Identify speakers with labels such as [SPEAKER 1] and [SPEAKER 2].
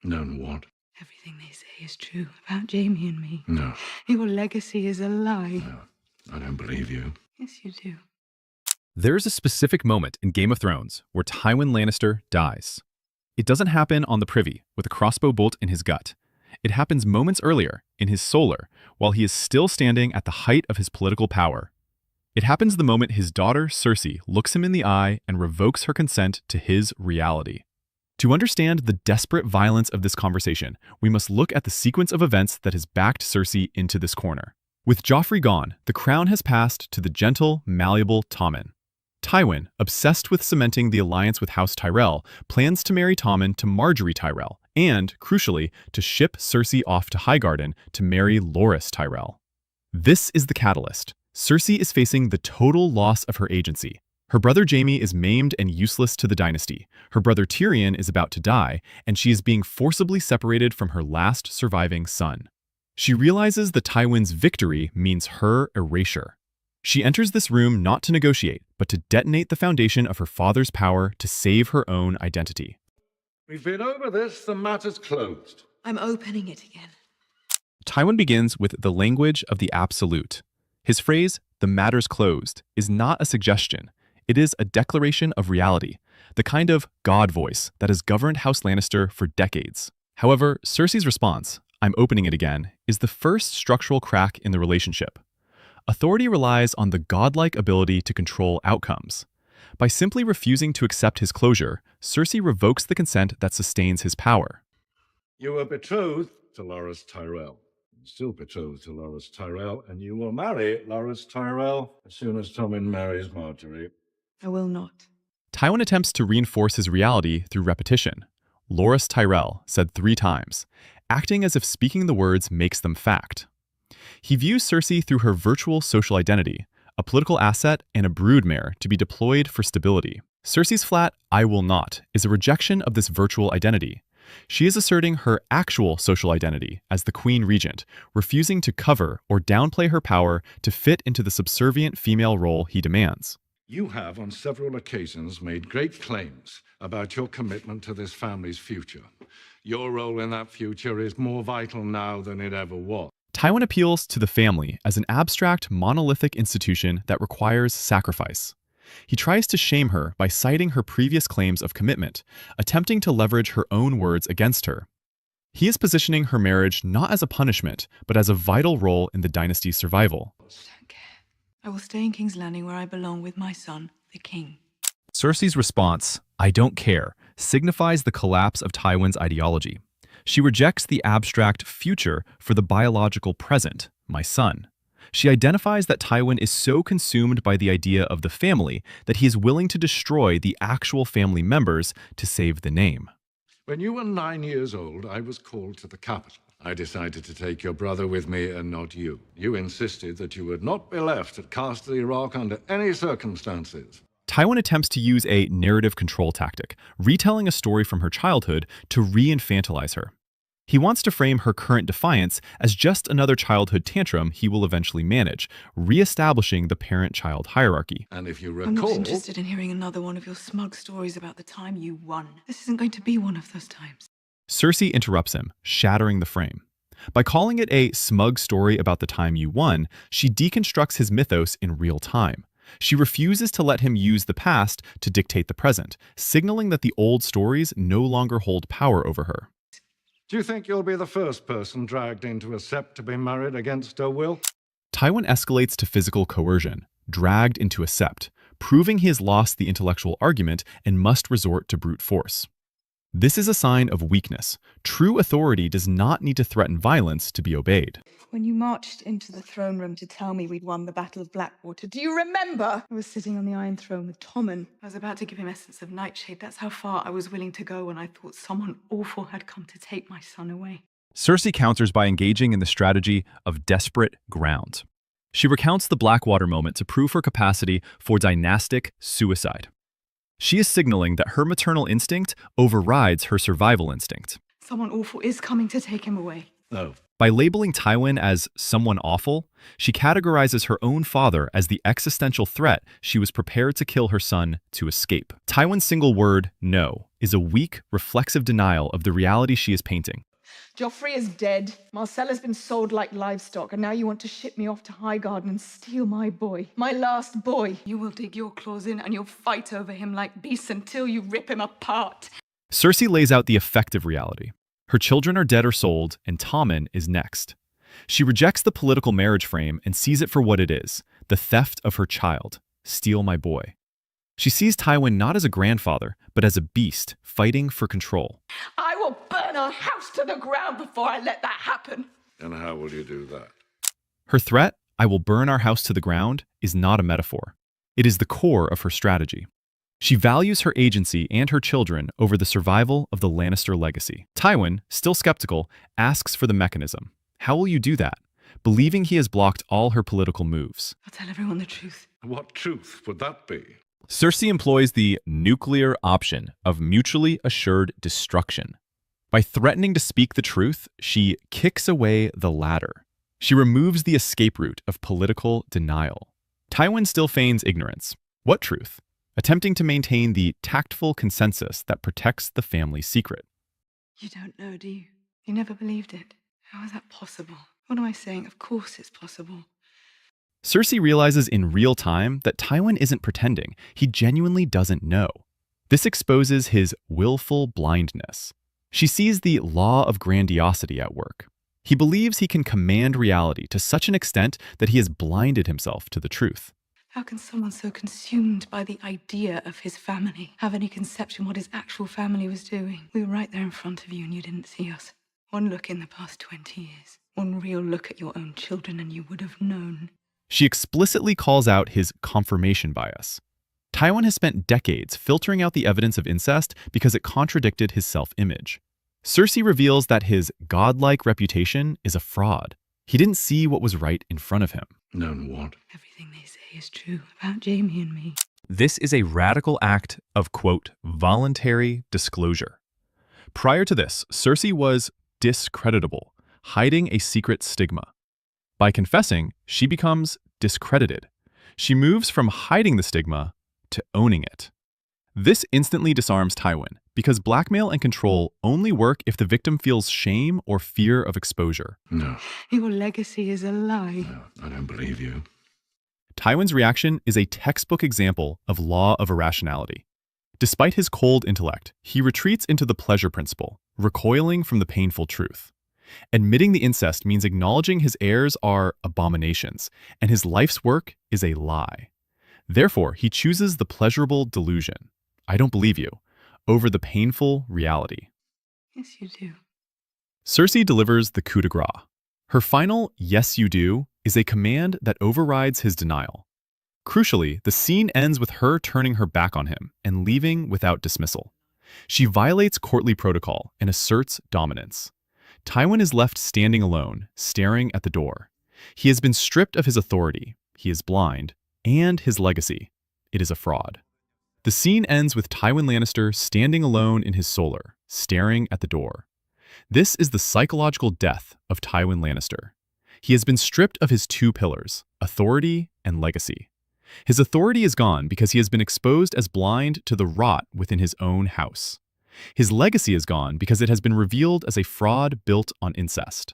[SPEAKER 1] Known what?
[SPEAKER 2] Everything they say is true about Jamie and me.
[SPEAKER 1] No,
[SPEAKER 2] Your legacy is a lie.
[SPEAKER 1] no, I don't believe you.
[SPEAKER 2] Yes, you do.
[SPEAKER 3] There's a specific moment in Game of Thrones where Tywin Lannister dies. It doesn't happen on the privy with a crossbow bolt in his gut. It happens moments earlier, in his solar, while he is still standing at the height of his political power. It happens the moment his daughter, Cersei, looks him in the eye and revokes her consent to his reality. To understand the desperate violence of this conversation, we must look at the sequence of events that has backed Cersei into this corner. With Joffrey gone, the crown has passed to the gentle, malleable Tommen. Tywin, obsessed with cementing the alliance with House Tyrell, plans to marry Tommen to Margaery Tyrell, and, crucially, to ship Cersei off to Highgarden to marry Loras Tyrell. This is the catalyst. Cersei is facing the total loss of her agency. Her brother Jaime is maimed and useless to the dynasty. Her brother Tyrion is about to die, and she is being forcibly separated from her last surviving son. She realizes that Tywin's victory means her erasure. She enters this room not to negotiate, but to detonate the foundation of her father's power to save her own identity.
[SPEAKER 1] We've been over this, the matter's closed.
[SPEAKER 2] I'm opening it again.
[SPEAKER 3] Tywin begins with the language of the absolute. His phrase, "the matter's closed," is not a suggestion. It is a declaration of reality, the kind of God voice that has governed House Lannister for decades. However, Cersei's response, "I'm opening it again," is the first structural crack in the relationship. Authority relies on the godlike ability to control outcomes. By simply refusing to accept his closure, Cersei revokes the consent that sustains his power.
[SPEAKER 1] You were betrothed to Loras Tyrell. Still betrothed to Loras Tyrell, and you will marry Loras Tyrell as soon as Tommen marries Marjorie.
[SPEAKER 2] I will not.
[SPEAKER 3] Tywin attempts to reinforce his reality through repetition. Loras Tyrell, said 3 times, acting as if speaking the words makes them fact. He views Cersei through her virtual social identity, a political asset and a broodmare to be deployed for stability. Cersei's flat, "I will not," is a rejection of this virtual identity. She is asserting her actual social identity as the Queen Regent, refusing to cover or downplay her power to fit into the subservient female role he demands.
[SPEAKER 1] You have on several occasions made great claims about your commitment to this family's future. Your role in that future is more vital now than it ever was.
[SPEAKER 3] Tywin appeals to the family as an abstract, monolithic institution that requires sacrifice. He tries to shame her by citing her previous claims of commitment, attempting to leverage her own words against her. He is positioning her marriage not as a punishment, but as a vital role in the dynasty's survival.
[SPEAKER 2] I don't care. I will stay in King's Landing where I belong with my son, the king.
[SPEAKER 3] Cersei's response, "I don't care," signifies the collapse of Tywin's ideology. She rejects the abstract future for the biological present, my son. She identifies that Tywin is so consumed by the idea of the family that he is willing to destroy the actual family members to save the name.
[SPEAKER 1] When you were 9 years old, I was called to the capital. I decided to take your brother with me and not you. You insisted that you would not be left at Casterly Rock under any circumstances.
[SPEAKER 3] Tywin attempts to use a narrative control tactic, retelling a story from her childhood to re-infantilize her. He wants to frame her current defiance as just another childhood tantrum he will eventually manage, re-establishing the parent-child hierarchy.
[SPEAKER 1] And if you
[SPEAKER 2] I'm not
[SPEAKER 1] recall,
[SPEAKER 2] interested in hearing another one of your smug stories about the time you won. This isn't going to be one of those times.
[SPEAKER 3] Cersei interrupts him, shattering the frame. By calling it a smug story about the time you won, she deconstructs his mythos in real time. She refuses to let him use the past to dictate the present, signaling that the old stories no longer hold power over her.
[SPEAKER 1] do you think you'll be the first person dragged into a sept to be married against her will?
[SPEAKER 3] Tywin escalates to physical coercion, dragged into a sept, proving he has lost the intellectual argument and must resort to brute force. This is a sign of weakness. True authority does not need to threaten violence to be obeyed.
[SPEAKER 2] When you marched into the throne room to tell me we'd won the Battle of Blackwater, do you remember? I was sitting on the Iron Throne with Tommen. I was about to give him Essence of Nightshade. That's how far I was willing to go when I thought someone awful had come to take my son away.
[SPEAKER 3] Cersei counters by engaging in the strategy of desperate ground. She recounts the Blackwater moment to prove her capacity for dynastic suicide. She is signaling that her maternal instinct overrides her survival instinct.
[SPEAKER 2] Someone awful is coming to take him away.
[SPEAKER 1] Oh,
[SPEAKER 3] By labeling Tywin as someone awful, she categorizes her own father as the existential threat she was prepared to kill her son to escape. Tywin's single word, no, is a weak, reflexive denial of the reality she is painting.
[SPEAKER 2] Joffrey is dead. Marcella's been sold like livestock, and now you want to ship me off to Highgarden and steal my boy. My last boy. You will dig your claws in and you'll fight over him like beasts until you rip him apart.
[SPEAKER 3] Cersei lays out the effective reality. Her children are dead or sold, and Tommen is next. She rejects the political marriage frame and sees it for what it is, the theft of her child. Steal my boy. She sees Tywin not as a grandfather, but as a beast fighting for control.
[SPEAKER 2] I will burn our house to the ground before I let that happen.
[SPEAKER 1] and how will you do that?
[SPEAKER 3] Her threat, I will burn our house to the ground, is not a metaphor. It is the core of her strategy. She values her agency and her children over the survival of the Lannister legacy. Tywin, still skeptical, asks for the mechanism. How will you do that? Believing he has blocked all her political moves.
[SPEAKER 2] I'll tell everyone the truth.
[SPEAKER 1] What truth would that be?
[SPEAKER 3] Cersei employs the nuclear option of mutually assured destruction. By threatening to speak the truth, she kicks away the ladder. She removes the escape route of political denial. Tywin still feigns ignorance. What truth? Attempting to maintain the tactful consensus that protects the family secret.
[SPEAKER 2] You don't know, do you? You never believed it. How is that possible? What am I saying? Of course it's possible.
[SPEAKER 3] Cersei realizes in real time that Tywin isn't pretending. He genuinely doesn't know. This exposes his willful blindness. She sees the law of grandiosity at work. He believes he can command reality to such an extent that he has blinded himself to the truth.
[SPEAKER 2] How can someone so consumed by the idea of his family have any conception what his actual family was doing? We were right there in front of you and you didn't see us. One look in the past 20 years. One real look at your own children and you would have known.
[SPEAKER 3] She explicitly calls out his confirmation bias. Tywin has spent decades filtering out the evidence of incest because it contradicted his self-image. Cersei reveals that his godlike reputation is a fraud. He didn't see what was right in front of him.
[SPEAKER 1] Known what?
[SPEAKER 2] Everything they say is true about Jamie and me.
[SPEAKER 3] This is a radical act of, quote, voluntary disclosure. Prior to this, Cersei was discreditable, hiding a secret stigma. By confessing, she becomes discredited. She moves from hiding the stigma to owning it. This instantly disarms Tywin, because blackmail and control only work if the victim feels shame or fear of exposure.
[SPEAKER 1] No,
[SPEAKER 2] Your legacy is a lie.
[SPEAKER 1] no, I don't believe you.
[SPEAKER 3] Tywin's reaction is a textbook example of law of irrationality. Despite his cold intellect, he retreats into the pleasure principle, recoiling from the painful truth. Admitting the incest means acknowledging his heirs are abominations, and his life's work is a lie. Therefore, he chooses the pleasurable delusion, I don't believe you, over the painful reality.
[SPEAKER 2] Yes, you do.
[SPEAKER 3] Cersei delivers the coup de grace. Her final yes you do is a command that overrides his denial. Crucially, the scene ends with her turning her back on him and leaving without dismissal. She violates courtly protocol and asserts dominance. Tywin is left standing alone, staring at the door. He has been stripped of his authority, he is blind, and his legacy. It is a fraud. The scene ends with Tywin Lannister standing alone in his solar, staring at the door. This is the psychological death of Tywin Lannister. He has been stripped of his two pillars, authority and legacy. His authority is gone because he has been exposed as blind to the rot within his own house. His legacy is gone because it has been revealed as a fraud built on incest.